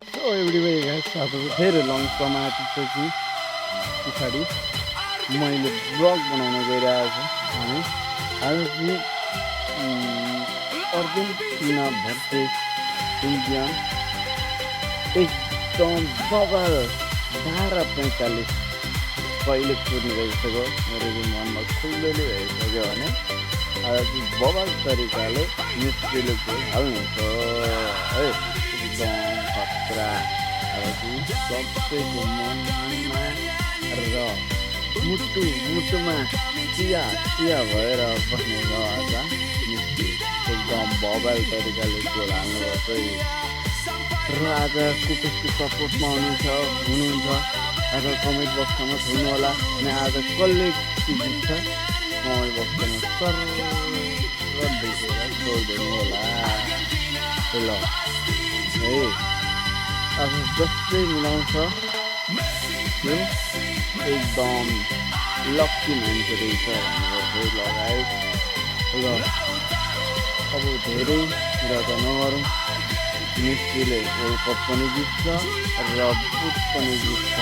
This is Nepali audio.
सो एभ्रिबडी गाइस आज फेरि लङ समातेपछि पछाडि मैले ब्लग बनाउन गइरहेको छु। हामी आज चाहिँ अर्जेन्टिना भर्सेस इन्डिया एकदम बबाल 12:45 कहिले कुर्ने गइसक्यो। मेरो चाहिँ मनमा खुल्दली भइसक्यो भने आज चाहिँ बबाल तरिकाले मिस्त्रीले गोल हाल्नुहुन्छ है। एकदम खतरा सबैको मनमा र मुटुमा चिया भएर बस्नेछ। आज मिस्त्री एकदम बबाल तरिकाले गोल हाल्नुभएको र आज कुकुसको सपोर्टमा हुनुहुन्छ आज कमेन्ट बक्समा थुल्नु होला अनि आज कसले जित्छ कमेन्ट बक्समा सर देखेर छोडिदिनु होला ल है। आज जसले मिलाउँछ त्यो एकदम लक्की मान्छे रहेछ भनेर लगाए र अब धेरै कुरा त नगरौँ। मिस्त्रीले वर्ल्ड कप पनि जित्छ र बुट पनि जित्छ।